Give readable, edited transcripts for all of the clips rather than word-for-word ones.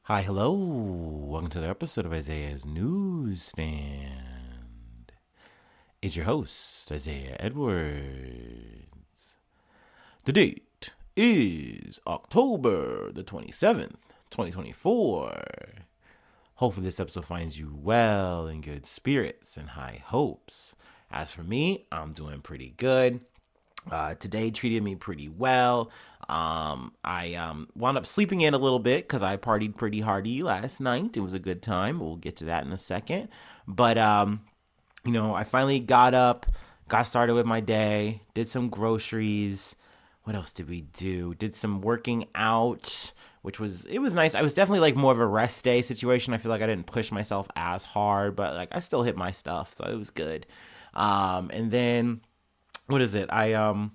Hi, hello. Welcome to the episode of Isaiah's Newsstand. It's your host, Isaiah Edwards. The date is October the 27th, 2024. Hopefully, this episode finds you well in good spirits and high hopes. As for me, I'm doing pretty good. Today treated me pretty well. I wound up sleeping in a little bit because I partied pretty hardy last night. It was a good time. We'll get to that in a second. But I finally got up, got started with my day, did some groceries. What else did we do? Did some working out, which was it was nice. I was definitely like more of a rest day situation. I feel like I didn't push myself as hard, but like I still hit my stuff, so it was good. And then what is it? I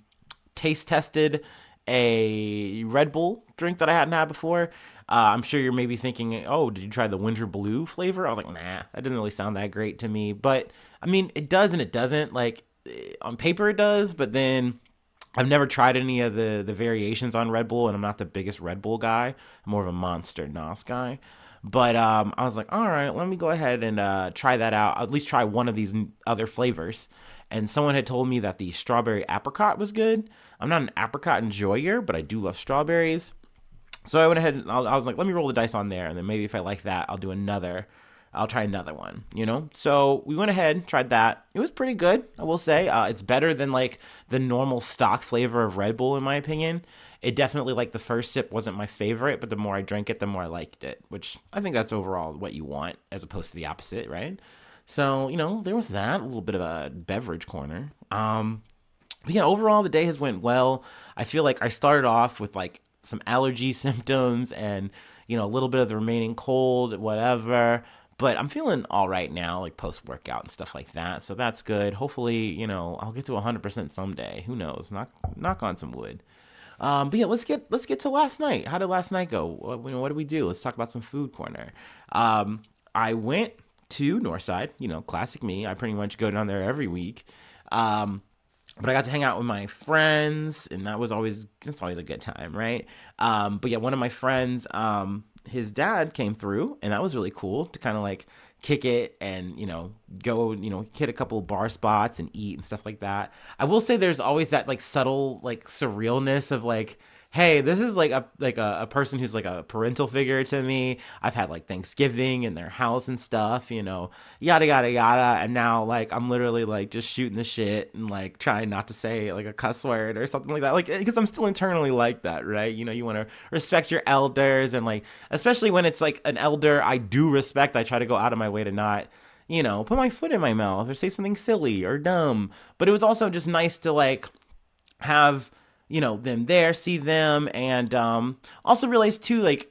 taste tested a Red Bull drink that I hadn't had before. I'm sure you're maybe thinking, oh, did you try the winter blue flavor? I was like, nah, that doesn't really sound that great to me. But I mean, it does and it doesn't. Like on paper, it does, but then I've never tried any of the variations on Red Bull, and I'm not the biggest Red Bull guy. I'm more of a Monster Nos guy. But I was like, all right, let me go ahead and try that out. At least try one of these other flavors. And someone had told me that the strawberry apricot was good. I'm not an apricot enjoyer, but I do love strawberries. So I went ahead and I was like, let me roll the dice on there, and then maybe if I like that, I'll try another one, you know? So we went ahead, tried that. It was pretty good, I will say. It's better than like the normal stock flavor of Red Bull, in my opinion. It definitely, like, the first sip wasn't my favorite, but the more I drank it, the more I liked it, which I think that's overall what you want as opposed to the opposite, right? So, there was that, a little bit of a beverage corner. But yeah, overall the day has went well. I feel like I started off with like some allergy symptoms and a little bit of the remaining cold, whatever. But I'm feeling all right now, like post workout and stuff like that. So that's good. Hopefully, I'll get to 100% someday. Who knows? Knock on some wood. But yeah, let's get to last night. How did last night go? What did we do? Let's talk about some food corner. I went to Northside. Classic me. I pretty much go down there every week. Um, but I got to hang out with my friends, and that's always a good time, right? But yeah, one of my friends, his dad came through, and that was really cool to kind of like kick it and go hit a couple of bar spots and eat and stuff like that. I will say there's always that like subtle like surrealness of like, hey, this is like a person who's like a parental figure to me. I've had like Thanksgiving in their house and stuff, yada yada yada, and now like I'm literally like just shooting the shit and like trying not to say like a cuss word or something like that, like because I'm still internally like that, right? You want to respect your elders, and like especially when it's like an elder I do respect, I try to go out of my way to not put my foot in my mouth or say something silly or dumb. But it was also just nice to like have them there, see them, and also realize too, like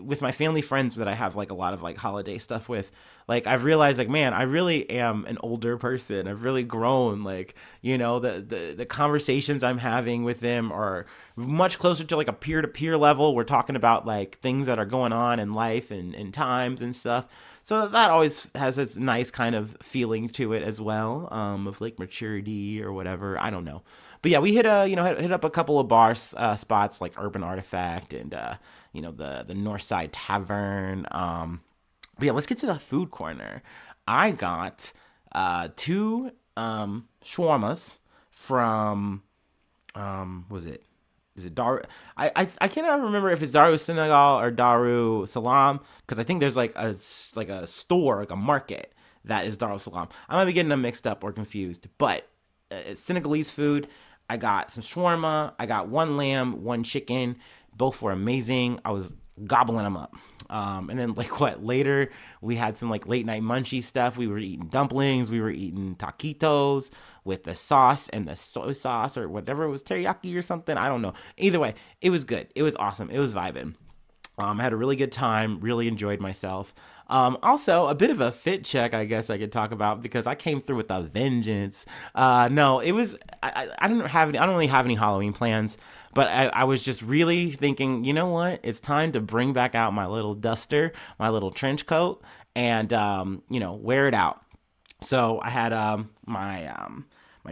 with my family friends that I have like a lot of like holiday stuff with, like I've realized like, man, I really am an older person. I've really grown. Like the conversations I'm having with them are much closer to like a peer to peer level. We're talking about like things that are going on in life and times and stuff. So that always has this nice kind of feeling to it as well, of like maturity or whatever. I don't know. But yeah, we hit up a couple of spots like Urban Artifact and the Northside Tavern. But yeah, let's get to the food corner. I got two shawarmas from was it is it Daru? I cannot remember if it's Daru Senegal or Daru Salam, because I think there's like a store, like a market that is Daru Salam. I might be getting them mixed up or confused, but it's Senegalese food. I got some shawarma. I got one lamb, one chicken. Both were amazing. I was gobbling them up. And then like what later we had some like late night munchy stuff. We were eating dumplings. We were eating taquitos with the sauce and the soy sauce or whatever, it was teriyaki or something. I don't know. Either way, it was good. It was awesome. It was vibing. I had a really good time, really enjoyed myself. Also, a bit of a fit check, I guess I could talk about, because I came through with a vengeance. No, it was, I don't really have any Halloween plans, but I was just really thinking, you know what? It's time to bring back out my little duster, my little trench coat, and, wear it out. So I had my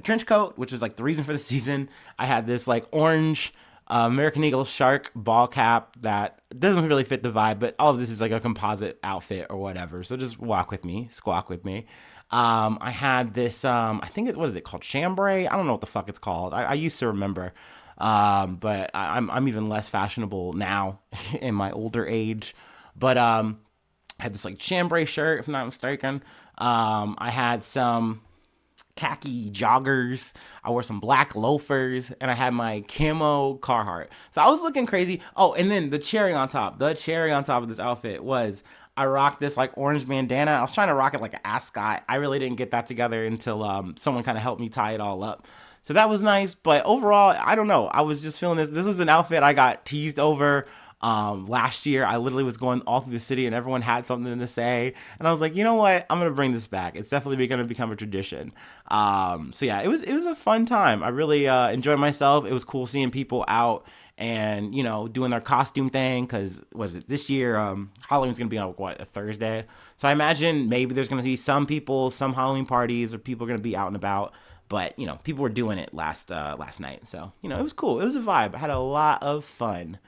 trench coat, which was like the reason for the season. I had this like orange American Eagle shark ball cap that doesn't really fit the vibe, but all of this is like a composite outfit or whatever. So just walk with me, squawk with me. I had this, I think what is it called? Chambray? I don't know what the fuck it's called. I used to remember. But I'm even less fashionable now in my older age. But I had this like chambray shirt, if I'm not mistaken. I had some khaki joggers. I wore some black loafers, and I had my camo Carhartt. So I was looking crazy. Oh, and then the cherry on top. The cherry on top of this outfit was I rocked this like orange bandana. I was trying to rock it like an ascot. I really didn't get that together until someone kind of helped me tie it all up. So that was nice. But overall, I don't know. I was just feeling this. This was an outfit I got teased over last year. I literally was going all through the city and everyone had something to say. And I was like, you know what? I'm going to bring this back. It's definitely going to become a tradition. So yeah, it was a fun time. I really enjoyed myself. It was cool seeing people out and, you know, doing their costume thing. Cause was it this year? Halloween's going to be on what, a Thursday. So I imagine maybe there's going to be some people, some Halloween parties or people are going to be out and about. But, you know, people were doing it last night. So, you know, it was cool. It was a vibe. I had a lot of fun.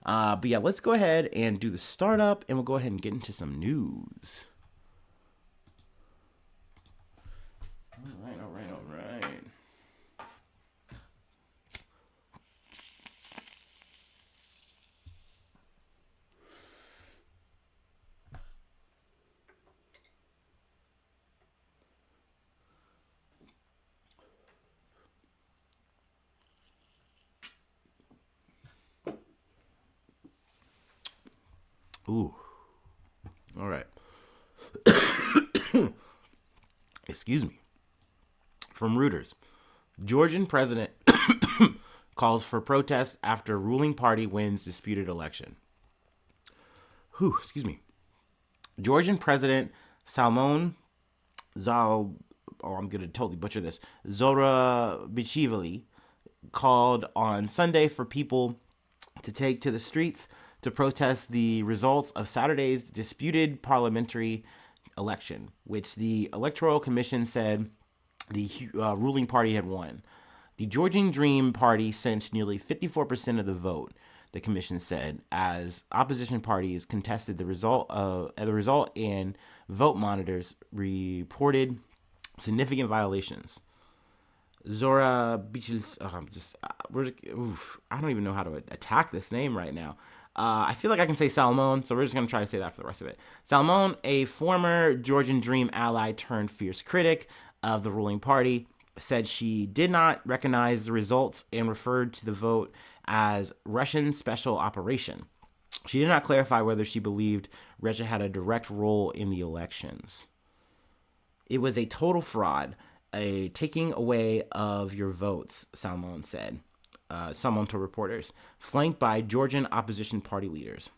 But yeah, let's go ahead and do the startup and we'll go ahead and get into some news. All right. Ooh. All right. Excuse me. From Reuters, Georgian president calls for protest after ruling party wins disputed election. Excuse me. Georgian president Salmon Zal, I'm going to totally butcher this, Zorabichvili called on Sunday for people to take to the streets to protest the results of Saturday's disputed parliamentary election, which the Electoral Commission said the ruling party had won. The Georgian Dream Party cinched nearly 54% of the vote, the commission said, as opposition parties contested the result and vote monitors reported significant violations. Zora Beaches, I don't even know how to attack this name right now. I feel like I can say Salmon, so we're just going to try to say that for the rest of it. Salmon, a former Georgian Dream ally turned fierce critic of the ruling party, said she did not recognize the results and referred to the vote as Russian special operation. She did not clarify whether she believed Russia had a direct role in the elections. It was a total fraud, a taking away of your votes, Salmon said. Salmon to reporters, flanked by Georgian opposition party leaders.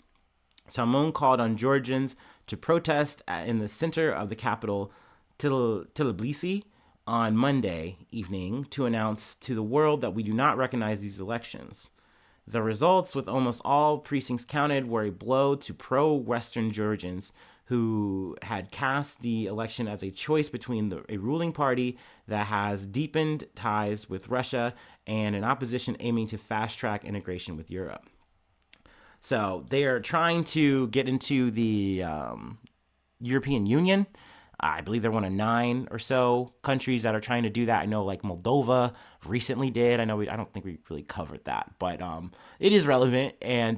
Salmon called on Georgians to protest in the center of the capital, Tbilisi, on Monday evening to announce to the world that we do not recognize these elections. The results, with almost all precincts counted, were a blow to pro-Western Georgians who had cast the election as a choice between a ruling party that has deepened ties with Russia and an opposition aiming to fast-track integration with Europe. So they are trying to get into the European Union. I believe they're one of 9 or so countries that are trying to do that. I know like Moldova recently did. I don't think we really covered that, but it is relevant. And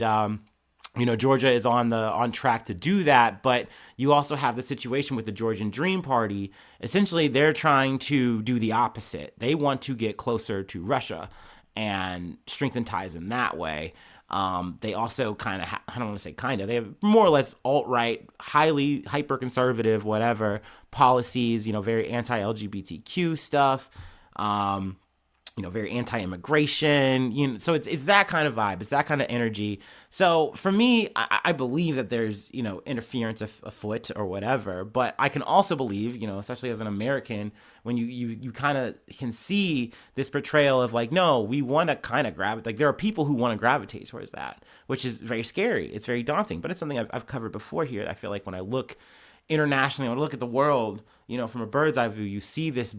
Georgia is on track to do that, but you also have the situation with the Georgian Dream Party. Essentially, they're trying to do the opposite. They want to get closer to Russia and strengthen ties in that way. They also kind of, I don't want to say kind of, they have more or less alt-right, highly hyper-conservative, whatever, policies, very anti-LGBTQ stuff, very anti-immigration, so it's that kind of vibe. It's that kind of energy. So for me, I believe that there's, interference afoot or whatever, but I can also believe, especially as an American, when you kind of can see this portrayal of like, no, we want to kind of gravitate, like there are people who want to gravitate towards that, which is very scary. It's very daunting, but it's something I've covered before here. I feel like when I look internationally, when I look at the world, from a bird's eye view, you see this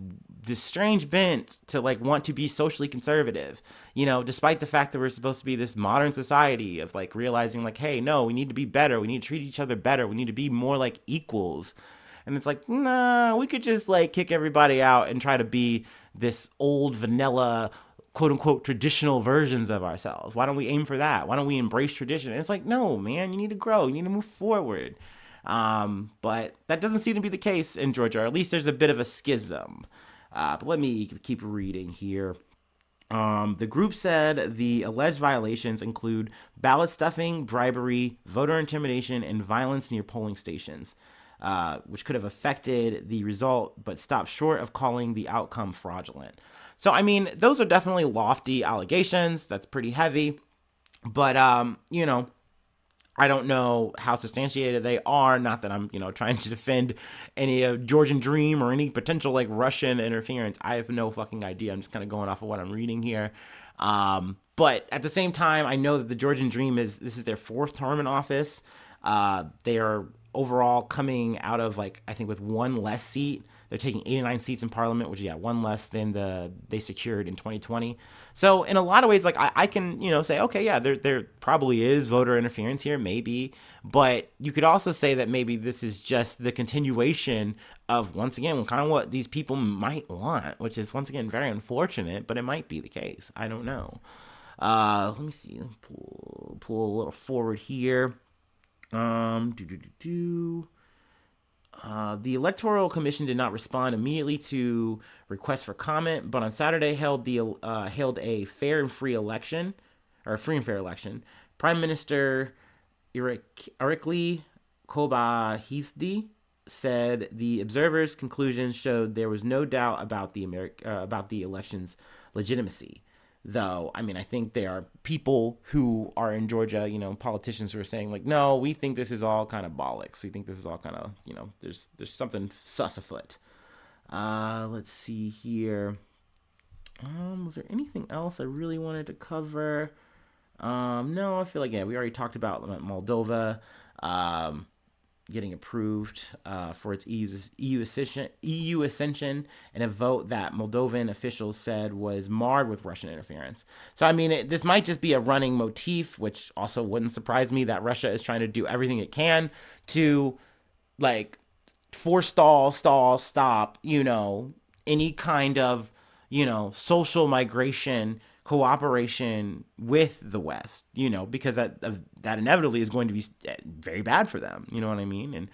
strange bent to like want to be socially conservative, despite the fact that we're supposed to be this modern society of like realizing like, hey, no, we need to be better. We need to treat each other better. We need to be more like equals. And it's like, nah, we could just like kick everybody out and try to be this old vanilla, quote unquote, traditional versions of ourselves. Why don't we aim for that? Why don't we embrace tradition? And it's like, no, man, you need to grow. You need to move forward. But that doesn't seem to be the case in Georgia, or at least there's a bit of a schism. But let me keep reading here. The group said the alleged violations include ballot stuffing, bribery, voter intimidation, and violence near polling stations, which could have affected the result, but stopped short of calling the outcome fraudulent. So, I mean, those are definitely lofty allegations. That's pretty heavy. But, I don't know how substantiated they are. Not that I'm, trying to defend any Georgian Dream or any potential like Russian interference. I have no fucking idea. I'm just kind of going off of what I'm reading here. But at the same time, I know that the Georgian Dream this is their fourth term in office. They are overall coming out of like, I think with one less seat. They're taking 89 seats in parliament, which one less than they secured in 2020. So in a lot of ways, like I can, say, okay, yeah, there probably is voter interference here, maybe. But you could also say that maybe this is just the continuation of, once again, kind of what these people might want, which is, once again, very unfortunate, but it might be the case. I don't know. Let me see. Pull a little forward here. The Electoral Commission did not respond immediately to requests for comment, but on Saturday held a fair and free election, or a free and fair election. Prime Minister Irakli Kobahisdi said the observers' conclusions showed there was no doubt about the election's legitimacy. Though, I mean, I think there are people who are in Georgia, politicians who are saying like, no, we think this is all kind of bollocks. We think this is all kind of, there's something sus afoot. Let's see here. Was there anything else I really wanted to cover? No, I feel like, we already talked about Moldova. Getting approved for its EU ascension in a vote that Moldovan officials said was marred with Russian interference. So, I mean, this might just be a running motif, which also wouldn't surprise me that Russia is trying to do everything it can to, like, stop, any kind of, social migration cooperation with the West, because that inevitably is going to be very bad for them. You know what I mean? And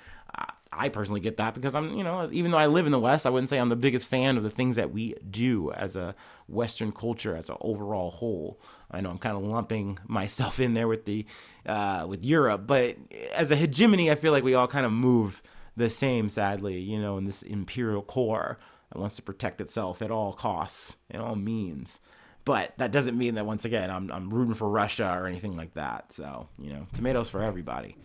I personally get that because I'm, even though I live in the West, I wouldn't say I'm the biggest fan of the things that we do as a Western culture, as an overall whole. I know I'm kind of lumping myself in there with with Europe, but as a hegemony, I feel like we all kind of move the same, sadly, in this imperial core that wants to protect itself at all costs, at all means. But that doesn't mean that, once again, I'm rooting for Russia or anything like that. So, tomatoes for everybody.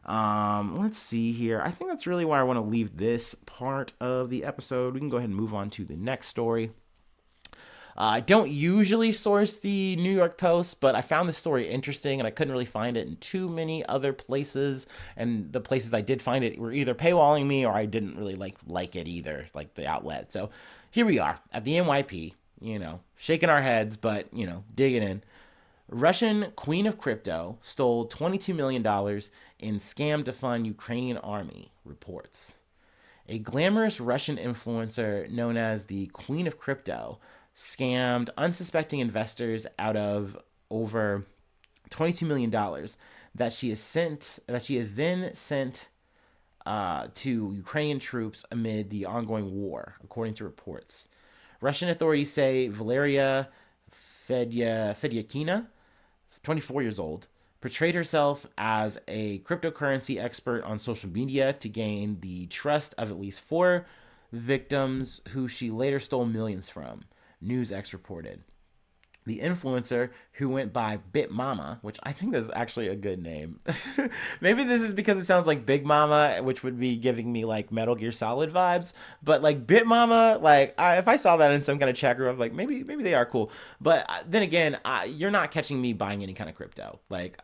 Let's see here. I think that's really where I want to leave this part of the episode. We can go ahead and move on to the next story. I don't usually source the New York Post, but I found this story interesting, and I couldn't really find it in too many other places. And the places I did find it were either paywalling me or I didn't really like it either, like the outlet. So here we are at the NYP. Shaking our heads, but, digging in. Russian queen of crypto stole $22 million in scam to fund Ukrainian army, reports. A glamorous Russian influencer known as the Queen of Crypto scammed unsuspecting investors out of over $22 million that she has then sent to Ukrainian troops amid the ongoing war, according to reports. Russian authorities say Valeria Fedyakina, 24 years old, portrayed herself as a cryptocurrency expert on social media to gain the trust of at least 4 victims who she later stole millions from, NewsX reported. The influencer, who went by Bit Mama, which I think is actually a good name. Maybe this is because it sounds like Big Mama, which would be giving me like Metal Gear Solid vibes. But like Bit Mama, like if I saw that in some kind of chat group, I'm like, maybe they are cool. But then again, you're not catching me buying any kind of crypto. Like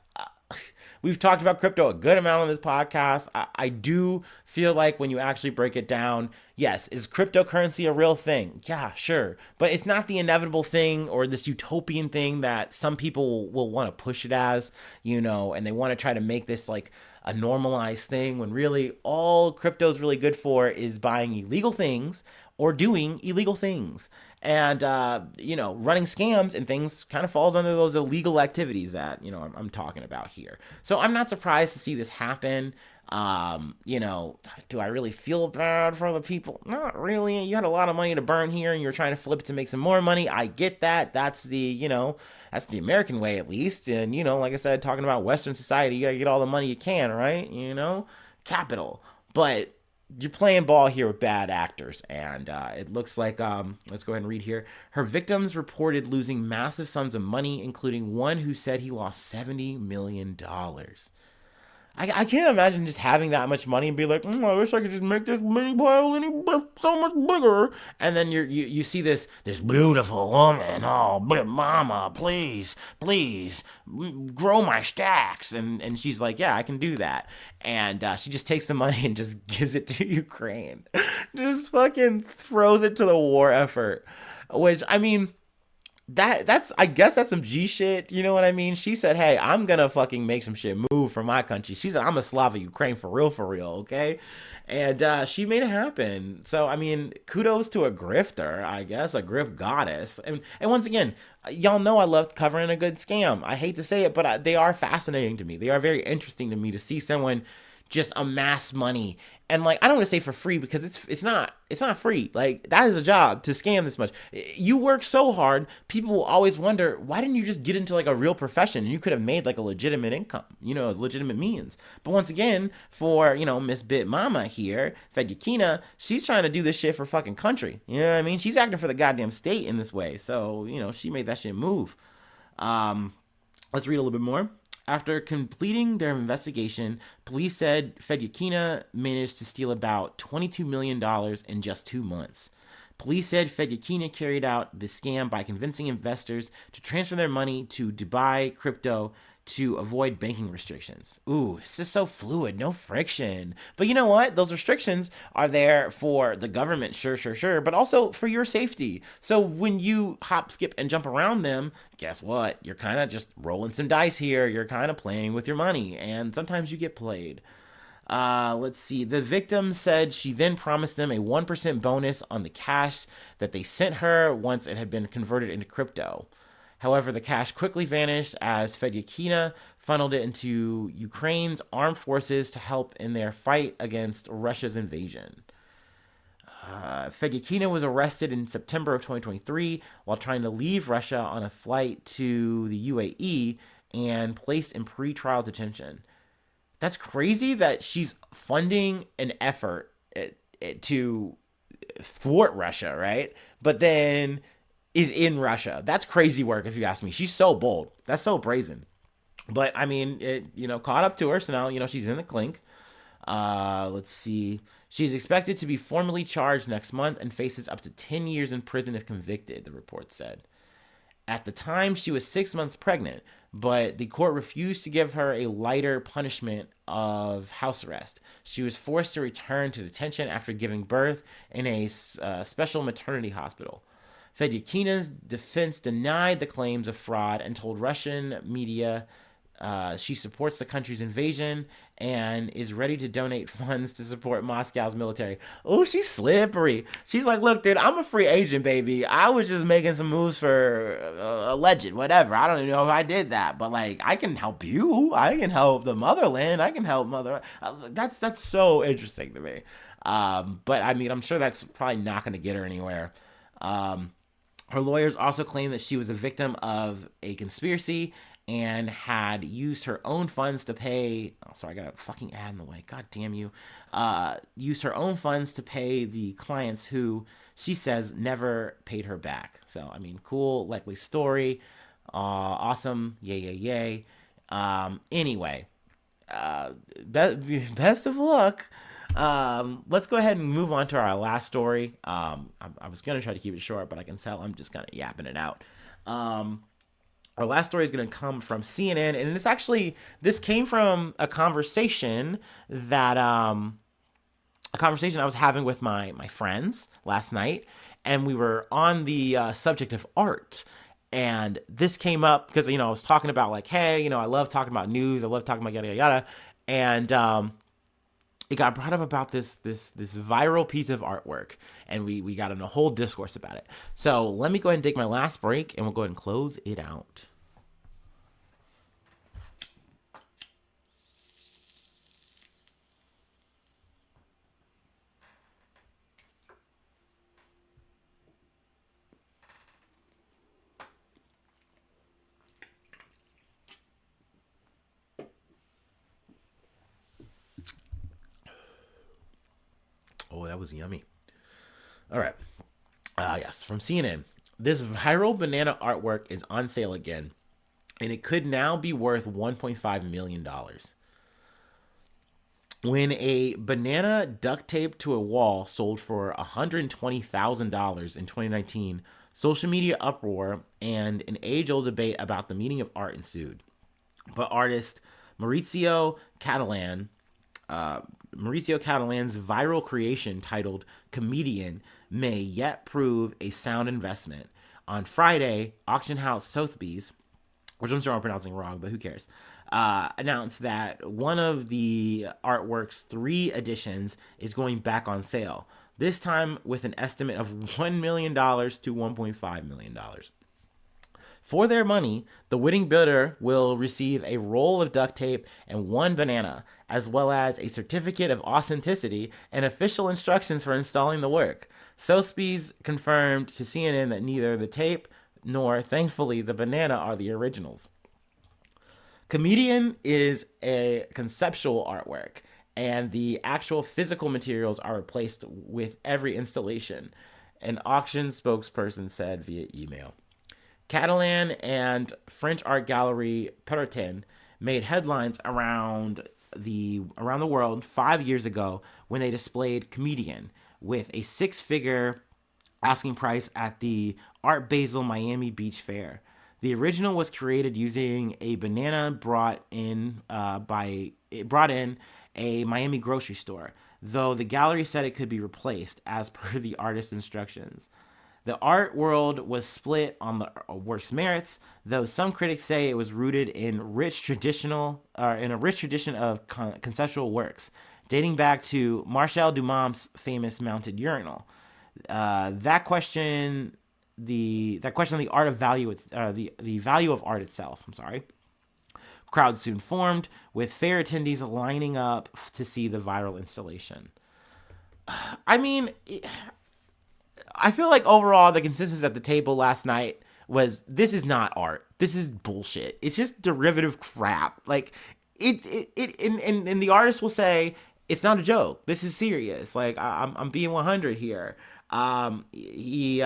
We've talked about crypto a good amount on this podcast. I do feel like when you actually break it down, yes, is cryptocurrency a real thing? Yeah, sure. But it's not the inevitable thing or this utopian thing that some people will want to push it as, and they want to try to make this like a normalized thing when really all crypto is really good for is buying illegal things or doing illegal things. And, running scams and things kind of falls under those illegal activities that, I'm talking about here. So I'm not surprised to see this happen. Do I really feel bad for the people? Not really. You had a lot of money to burn here and you're trying to flip it to make some more money. I get that. That's that's the American way at least. And, like I said, talking about Western society, you gotta get all the money you can, right? Capital. But you're playing ball here with bad actors, and it looks like let's go ahead and read here. Her victims reported losing massive sums of money, including one who said he lost $70 million. I can't imagine just having that much money and be like, I wish I could just make this mini pile so much bigger. And then you see this beautiful woman, oh, but mama, please, grow my stacks. And she's like, yeah, I can do that. And she just takes the money and just gives it to Ukraine. Just fucking throws it to the war effort. Which, I mean, that's I guess that's some G shit, you know what I mean? She said, hey, I'm gonna fucking make some shit move for my country. She said, I'm a Slava Ukraine for real, okay? And she made it happen. So I mean, kudos to a grifter, I guess, a grift goddess. And once again, y'all know I love covering a good scam. I hate to say it, but they are fascinating to me. They are very interesting to me to see someone just amass money. And like, I don't want to say for free because it's not free. Like, that is a job to scam this much. You work so hard, people will always wonder, why didn't you just get into like a real profession? You could have made like a legitimate income, legitimate means. But once again, for, Miss Bit Mama here, Fedyakina, she's trying to do this shit for fucking country. You know what I mean? She's acting for the goddamn state in this way. So, she made that shit move. Let's read a little bit more. After completing their investigation, police said Fedyakina managed to steal about $22 million in just 2 months. Police said Fedyakina carried out the scam by convincing investors to transfer their money to Dubai crypto to avoid banking restrictions. Ooh, it's just so fluid, no friction. But you know what? Those restrictions are there for the government, sure, but also for your safety. So when you hop, skip, and jump around them, guess what? You're kind of just rolling some dice here. You're kind of playing with your money, and sometimes you get played. Let's see. The victim said she then promised them a 1% bonus on the cash that they sent her once it had been converted into crypto. However, the cash quickly vanished as Fedyakina funneled it into Ukraine's armed forces to help in their fight against Russia's invasion. Fedyakina was arrested in September of 2023 while trying to leave Russia on a flight to the UAE and placed in pretrial detention. That's crazy that she's funding an effort to thwart Russia, right? But then is in Russia. That's crazy work, if you ask me. She's so bold. That's so brazen. But I mean, it caught up to her. So now she's in the clink. Let's see. She's expected to be formally charged next month and faces up to 10 years in prison if convicted, the report said. At the time, she was 6 months pregnant, but the court refused to give her a lighter punishment of house arrest. She was forced to return to detention after giving birth in a special maternity hospital. Fedyakina's defense denied the claims of fraud and told Russian media she supports the country's invasion and is ready to donate funds to support Moscow's military. Oh, she's slippery. She's like, look, dude, I'm a free agent, baby. I was just making some moves for alleged, whatever. I don't even know if I did that, but like, I can help you. I can help the motherland. I can help mother. That's so interesting to me. But I mean, I'm sure that's probably not going to get her anywhere. Her lawyers also claim that she was a victim of a conspiracy and had used her own funds to pay. Oh, sorry, I got a fucking ad in the way. God damn you. Used her own funds to pay the clients who she says never paid her back. So, I mean, cool, likely story. Awesome. Yay. Anyway, best of luck. Let's go ahead and move on to our last story. I was going to try to keep it short, but I can tell I'm just kind of yapping it out. Our last story is going to come from CNN, and this came from a conversation that I was having with my friends last night, and we were on the subject of art. And this came up because I was talking about like, hey, I love talking about news, I love talking about yada yada yada, and it got brought up about this viral piece of artwork, and we got in a whole discourse about it. So let me go ahead and take my last break, and we'll go ahead and close it out. Oh, that was yummy. All right. Yes, from CNN. This viral banana artwork is on sale again, and it could now be worth $1.5 million. When a banana duct taped to a wall sold for $120,000 in 2019, social media uproar and an age old debate about the meaning of art ensued. But artist Maurizio Catalan Mauricio Catalan's viral creation titled Comedian may yet prove a sound investment. On Friday, auction house Sotheby's, which I'm sure I'm pronouncing wrong, but who cares, announced that one of the artwork's 3 editions is going back on sale, this time with an estimate of $1 million to $1.5 million. For their money, the winning bidder will receive a roll of duct tape and 1 banana, as well as a certificate of authenticity and official instructions for installing the work. Sotheby's confirmed to CNN that neither the tape nor, thankfully, the banana are the originals. Comedian is a conceptual artwork, and the actual physical materials are replaced with every installation, an auction spokesperson said via email. Catalan and French art gallery Perotin made headlines around the world 5 years ago when they displayed Comedian with a 6-figure asking price at the Art Basel Miami Beach Fair. The original was created using a banana brought in a Miami grocery store, though the gallery said it could be replaced as per the artist's instructions. The art world was split on the work's merits, though some critics say it was rooted in a rich tradition of conceptual works, dating back to Marcel Duchamp's famous mounted urinal. That question the art of value, the value of art itself. I'm sorry. Crowd soon formed, with fair attendees lining up to see the viral installation. I mean, I feel like overall the consensus at the table last night was this is not art. This is bullshit. It's just derivative crap. Like and the artist will say it's not a joke. This is serious. Like I'm being 100 here. He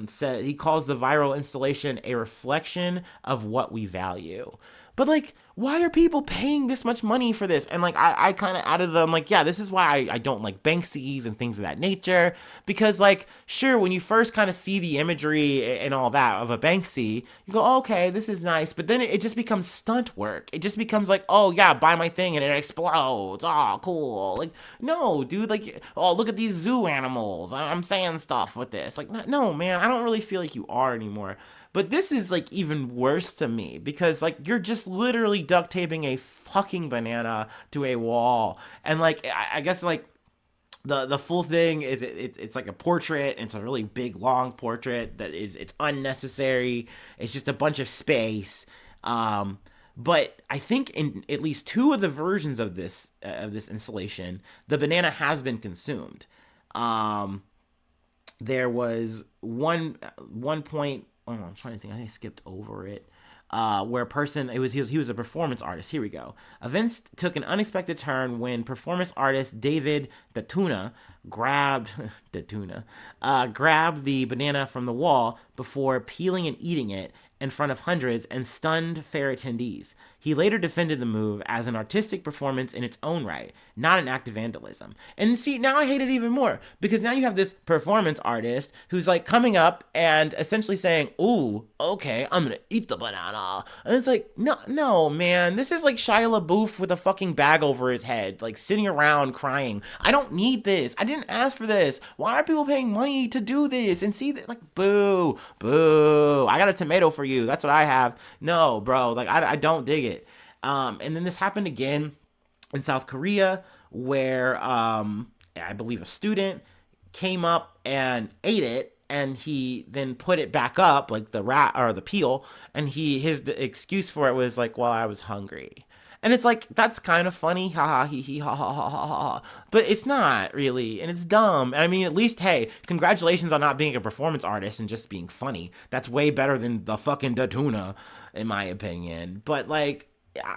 said he calls the viral installation a reflection of what we value. But like, why are people paying this much money for this? And like, I kind of added them like, yeah, this is why I don't like Banksy's and things of that nature. Because like, sure, when you first kind of see the imagery and all that of a Banksy, you go, oh, okay, this is nice. But then it just becomes stunt work. It just becomes like, oh yeah, buy my thing and it explodes. Oh, cool. Like, no, dude, like, oh, look at these zoo animals. I'm saying stuff with this. Like, no, man, I don't really feel like you are anymore. But this is like even worse to me because like you're just literally duct taping a fucking banana to a wall. And like I guess like the full thing is it's like a portrait. It's a really big long portrait that it's unnecessary. It's just a bunch of space. But I think in at least 2 of the versions of this installation, the banana has been consumed. There was one point. Oh, I'm trying to think. I think I skipped over it. Where a person, he was a performance artist. Here we go. Events took an unexpected turn when performance artist David Datuna grabbed the banana from the wall before peeling and eating it in front of hundreds and stunned fair attendees. He later defended the move as an artistic performance in its own right, not an act of vandalism. And see, now I hate it even more because now you have this performance artist who's like coming up and essentially saying, ooh, okay, I'm gonna eat the banana. And it's like, no, man, this is like Shia LaBeouf with a fucking bag over his head, like sitting around crying. I don't need this. I didn't ask for this. Why are people paying money to do this? And see that, like, boo, boo. I got a tomato for you. That's what I have. No, bro, like I don't dig it. And then this happened again in South Korea where I believe a student came up and ate it, and he then put it back up, like the rat or the peel, and his excuse for it was like, well, I was hungry. And it's like, that's kind of funny, ha ha he he ha ha ha ha ha, but it's not really, and it's dumb. And I mean, at least, hey, congratulations on not being a performance artist and just being funny. That's way better than the fucking Datuna, in my opinion. But like,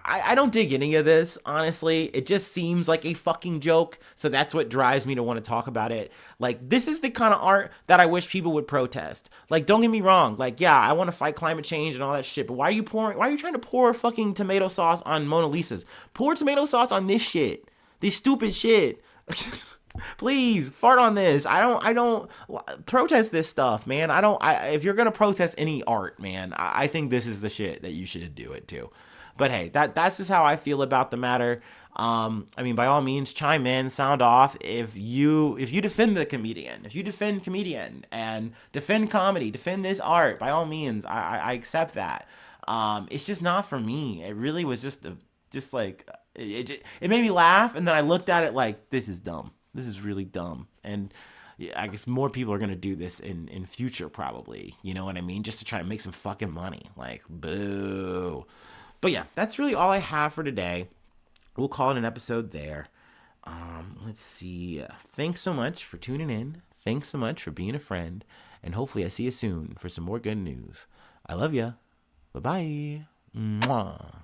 I don't dig any of this, honestly. It just seems like a fucking joke, so that's what drives me to want to talk about it. Like, this is the kind of art that I wish people would protest. Like, don't get me wrong. Like, yeah, I want to fight climate change and all that shit, but why are you trying to pour fucking tomato sauce on Mona Lisas? Pour tomato sauce on this shit. This stupid shit. Please fart on this. I don't protest this stuff, man. If you're gonna protest any art, man, I think this is the shit that you should do it to. But hey, that's just how I feel about the matter. I mean, by all means, chime in, sound off. If you defend the comedian, if you defend comedian and defend comedy, defend this art, by all means, I accept that. It's just not for me. It really was just like it made me laugh, and then I looked at it like, this is dumb. This is really dumb. And I guess more people are going to do this in future, probably. You know what I mean? Just to try to make some fucking money. Like, boo. But yeah, that's really all I have for today. We'll call it an episode there. Let's see. Thanks so much for tuning in. Thanks so much for being a friend. And hopefully I see you soon for some more good news. I love ya. Bye-bye. Mwah.